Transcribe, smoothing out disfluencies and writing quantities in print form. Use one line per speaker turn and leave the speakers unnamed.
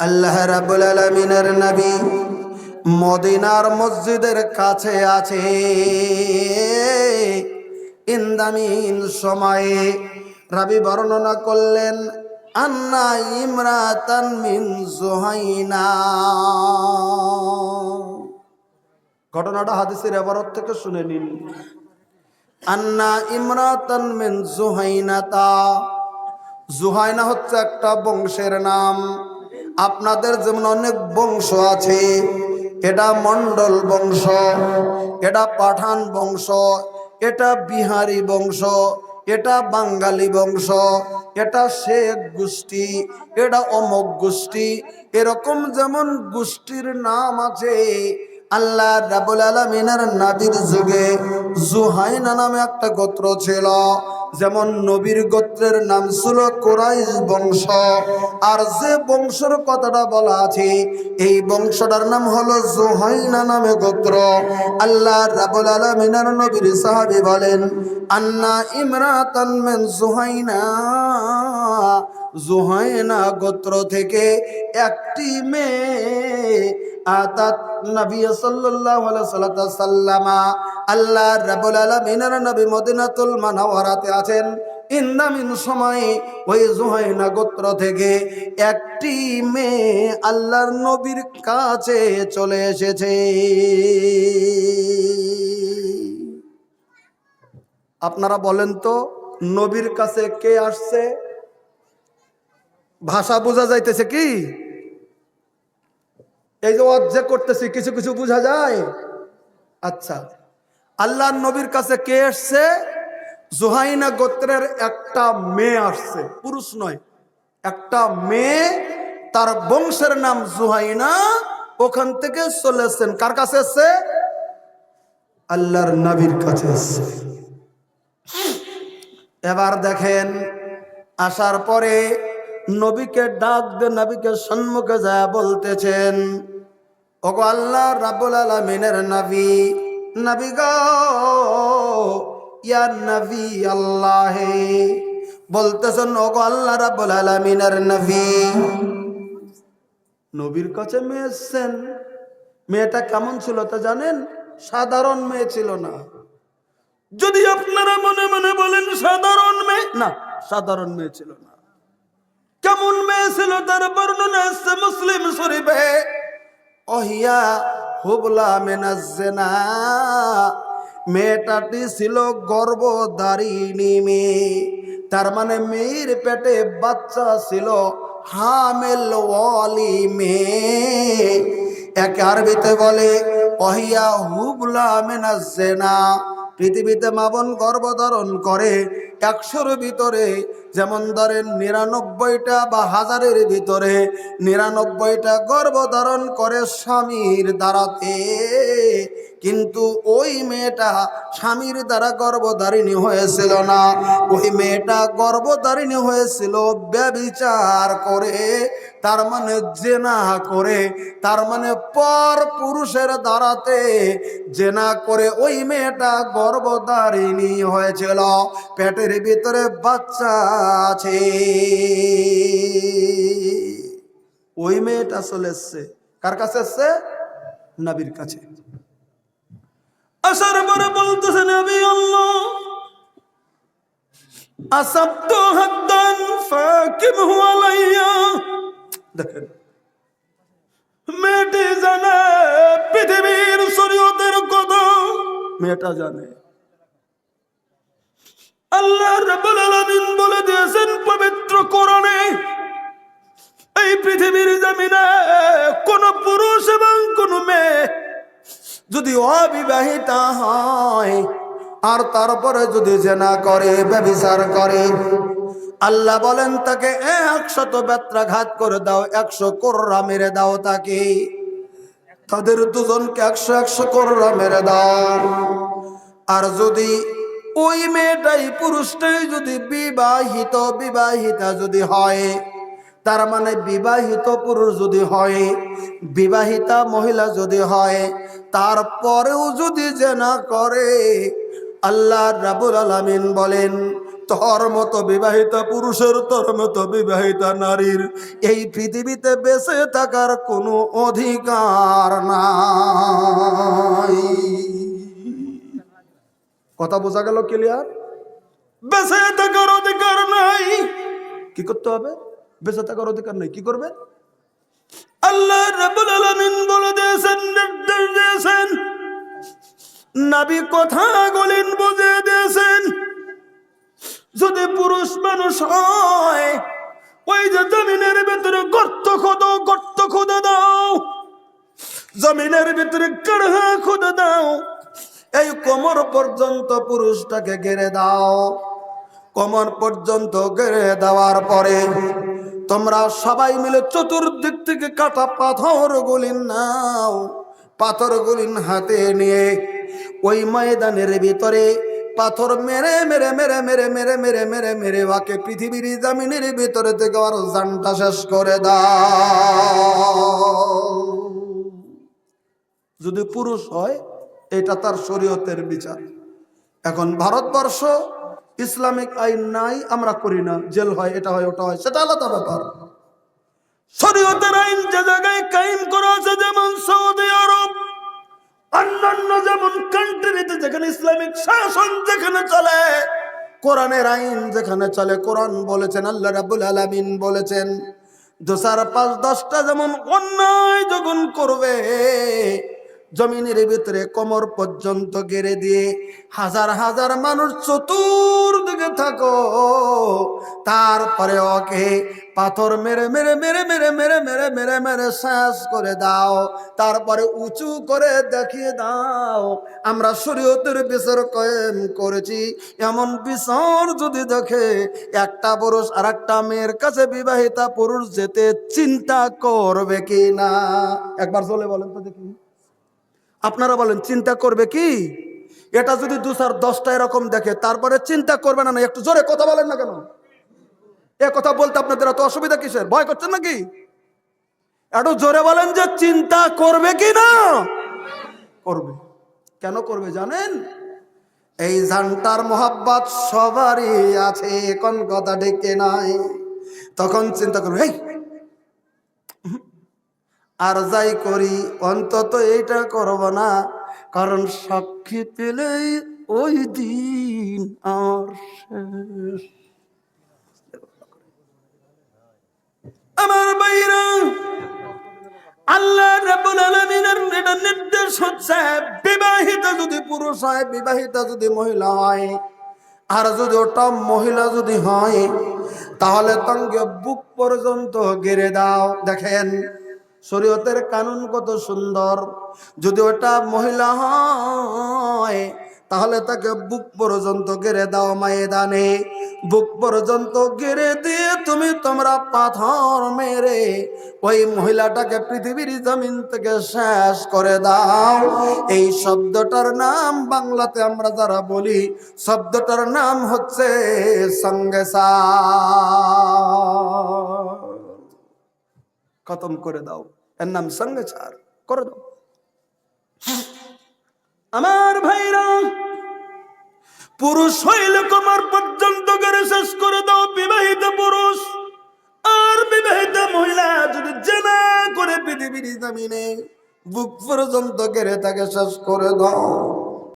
আল্লাহ রাব্বুল আলামিনের নবী মদিনার মসজিদের কাছে আছে। ইন্দামিন সময়ে রাবি বর্ণনা করলেন আন্না ইমরাতান মিন জুহাইনা। ঘটনাটা হাদিসের ইবারত থেকে শুনে নিন। আন্না ইমরাতান মিন জুহাইনাতা। জুহাইনা হচ্ছে একটা বংশের নাম। আপনাদের যেমন অনেক বংশ আছে, এটা মণ্ডল বংশ, এটা পাঠান বংশ, এটা বিহারি বংশ, এটা বাঙালি বংশ, এটা শেখ গোষ্ঠী, এটা অমুক গোষ্ঠী, এরকম যেমন গোষ্ঠীর নাম আছে। আল্লাহ রাব্বুল আলামিনের নবীর যুগে জুহাইনা নামে একটা গোত্র ছিল। যেমন নবীর গোত্রের নাম ছিল কুরাইশ বংশ, আর যে বংশের কথাটা বলা আছে এই বংশটার নাম হলো জুহাইনা নামে গোত্র। আল্লাহ রাব্বুল আলামিনের নবীর সাহাবী বলেন আন্না ইমরাতান মিন জুহাইনা। জুহাইনা গোত্র থেকে একটি মেয়ে আতাত নবী সাল্লাল্লাহু আলাইহি সাল্লামা। আল্লাহ রাব্বুল আলামিনের নবী মদিনাতুল মুনাওয়ারাতে আছেন। ইন্দামিন সময়ে ওই জুহাইনা গোত্র থেকে একটি মেয়ে আল্লাহর নবীর কাছে চলে এসেছে। আপনারা বলেন তো নবীর কাছে কে আসছে? ভাষা বোঝা যাইতেছে কি? এই যে অর্ধেক করতেছি কিছু কিছু বোঝা যায়। আচ্ছা, আল্লাহর নবীর কাছে কে আসছে? জুহাইনা গোত্রের একটা মেয়ে আসছে, পুরুষ নয়, একটা মেয়ে, তার বংশের নাম জুহাইনা। ওখান থেকে চলেছেন কার কাছে আসছে? আল্লাহর নবীর কাছে আসছে। এবার দেখেন, আসার পরে নবীকে ডাক দিয়ে নবীকে সম্মুখে যায় বলতেছেন ওগো আল্লাহ রাব্বুল আলামিনের নবী, নবী গো, ইয়া নবী আল্লাহ। বলতেছেন ওগো আল্লাহ রাব্বুল আলামিনের নবী। নবীর কাছে মেয়ে এসেছেন। মেয়েটা কেমন ছিল তা জানেন? সাধারণ মেয়ে ছিল না। যদি আপনারা মনে মনে বলেন সাধারণ মেয়ে, না, সাধারণ মেয়ে ছিল না। কেমন মেয়ে ছিল তার বর্ণনা আছে মুসলিম শরীফে। ওহিয়া হুবলা মিনাজ জিনা। মেয়েটাটি ছিল গর্ভধারিণী মেয়ে, তার মানে মেয়ের পেটে বাচ্চা ছিল, হামিল ওয়ালি মেয়ে। একে আরবিতে বলে ওহিয়া হুবলা মিনাজ জিনা। পৃথিবীতে মা বোন গর্ভধারণ করে 100-র ভিতরে, যেমন ধরেন 99টা বা 1000-এর ভিতরে 99টা গর্ভধারণ করে স্বামীর দ্বারাতে। কিন্তু ওই মেয়েটা স্বামীর দ্বারা গর্ভধারিণী হয়েছিল না। ওই মেয়েটা গর্ভধারিণী হয়েছিল ব্যভিচার করে, তার মানে জেনা করে, তার মানে পর পুরুষের দ্বারাতে জেনা করে ওই মেয়েটা গর্ভধারিণী হয়েছিল। পেটের ভিতরে বাচ্চা আছে। ওই মেয়েটা চলে এসছে কার কাছে? এসছে নবীর কাছে। আসার পরে বলতেছে নবী আল্লাহ, আসাবতু হাদ্দান ফাকিমহু আলাইয়া। দেখেন, মেয়েটি জানে পৃথিবীর শরীয়তের কথা, মেয়েটা জানে। আল্লাহ রাব্বুল আলামিন বলে দিয়েছেন পবিত্র কোরআনে, এই পৃথিবীর জমিনে কোন পুরুষ এবং কোন মেয়ে যদি অবিবাহিতা হয় আর তারপরে যদি জেনা করে, ব্যভিচার করে, আল্লাহ বলেন তাকে 100 বেত্রাঘাত করে দাও, 100 কোররা মেরে দাও তাকে। তাদের দুজনকে 100 কোররা মেরে দাও। আর যদি ওই মেয়েটাই পুরুষটাই যদি বিবাহিতা যদি হয়, তার মানে বিবাহিত পুরুষ যদি হয়, বিবাহিতা মহিলা যদি হয়, তারপরেও যদি জেনা করে, আল্লাহ রাব্বুল আলামিন বলেন তোর মতো বিবাহিতা পুরুষের, তোর মতো বিবাহিতা নারীর এই পৃথিবীতে বেঁচে থাকার কোনো অধিকার নাই। কথা বোঝা গেল ক্লিয়ার? বেঁচে থাকার অধিকার নাই। কি করতে হবে? বেঁচে থাকার অধিকার নাই, কি করবে? আল্লাহ রাব্বুল আলামিন বলে দিয়েছেন, নির্দেশ দিয়েছেন, নবী কথাগুলিন বুঝিয়ে দিয়েছেন। যদি পুরুষ মানুষ হয়, ওই যে জমিনের ভিতরে গর্ত খোদো, গর্ত খুদে দাও, জমিনের ভিতরে কারহা খুদে দাও, এই কোমর পর্যন্ত পুরুষটাকে ঘিরে দাও। কোমর পর্যন্ত ঘিরে দেওয়ার পরে তোমরা সবাই মিলে চতুর্দিক থেকে কাটা পাথর গুলিন নাও। পাথর গুলিন হাতে নিয়ে ওই ময়দানের ভিতরে পাথর মেরে মেরে মেরে মেরে মেরে মেরে মেরে মেরে ওকে পৃথিবীর জমিনের ভিতরে থেকে আরো জানটা শেষ করে দাও। যদি পুরুষ হয়, এটা তার শরীয়তের বিচার। এখন ভারতবর্ষ ইসলামিক আইন নাই, আমরা করি না, জেল হয়, এটা হয়, ওটা হয়, সেটা আলাদা ব্যাপার। শরীয়তের আইন যে জায়গায় কায়েম করা আছে, যেমন সৌদি আরব, অন্যান্য যেমন কান্ট্রিতে যেখানে ইসলামিক শাসন যেখানে চলে, কোরআনের আইন যেখানে চলে, কোরআন বলেছেন, আল্লাহ রাব্বুল আলামিন বলেছেন, 2, 4, 5, 10টা যেমন অন্যায় যখন করবে, জমিনের ভিতরে কোমর পর্যন্ত গেড়ে দিয়ে হাজার হাজার মানুষ চতুর্দিকে থাকো, তারপরে ওকে পাথর মেরে মেরে মেরে মেরে মেরে মেরে মেরে মেরে শেষ করে দাও। তারপরে উঁচু করে দেখিয়ে দাও আমরা শরীয়তের বিচার কায়েম করেছি। এমন বিচার যদি দেখে একটা পুরুষ আর একটা মেয়ের কাছে বিবাহিতা পুরুষ যেতে চিন্তা করবে কি না? একবার চলে বলেন তো দেখি, আপনারা বলেন চিন্তা করবে কি? এটা যদি 2, 4, 10টা এরকম দেখে, তারপরে চিন্তা করবে না? না একটু জোরে কথা বলেন না কেন? এ কথা বলতে আপনাদের এত অসুবিধা কিসের? ভয় করছেন নাকি? একটু জোরে বলেন যে চিন্তা করবে কি না? করবে। কেন করবে জানেন? এই জানটার মোহাব্বত সবারই আছে, কোন কথা ঠিক নাই? তখন চিন্তা করবে, এই আর যাই করি অন্তত এইটা করব না, কারণ সাক্ষী পেলেই ওই দিন আর শেষ। আমার ভাইরা, আল্লাহ রাব্বুল আলামিনের এটা নির্দেশ হচ্ছে, বিবাহিতা যদি পুরুষ হয়, বিবাহিতা যদি মহিলা হয়, আর যদি ওটা মহিলা যদি হয়, তাহলে তাকে বুক পর্যন্ত ঘিরে দাও। দেখেন শরীয়তের কানুন কত সুন্দর। যদি ওটা মহিলা হয়, তাহলে তাকে বুক পর্যন্ত ঘিরে দাও ময়দানে। বুক পর্যন্ত ঘিরে দিয়ে তোমরা পাথর মেরে ওই মহিলাটাকে পৃথিবীর জমিন থেকে শেষ করে দাও। এই শব্দটার নাম বাংলাতে আমরা যারা বলি, শব্দটার নাম হচ্ছে সঙ্গেসা। খতম করে দাও, এর নাম সঙ্গেসার করে দাও। আমার ভাইরা, পুরুষ হইলে কোমর পর্যন্ত করে শেষ করে দাও বিবাহিত পুরুষ। আর বিবাহিত মহিলা যদি জেনা করে পৃথিবীর জমিনে বুক পর্যন্ত গেড়ে তাকে শেষ করে দাও।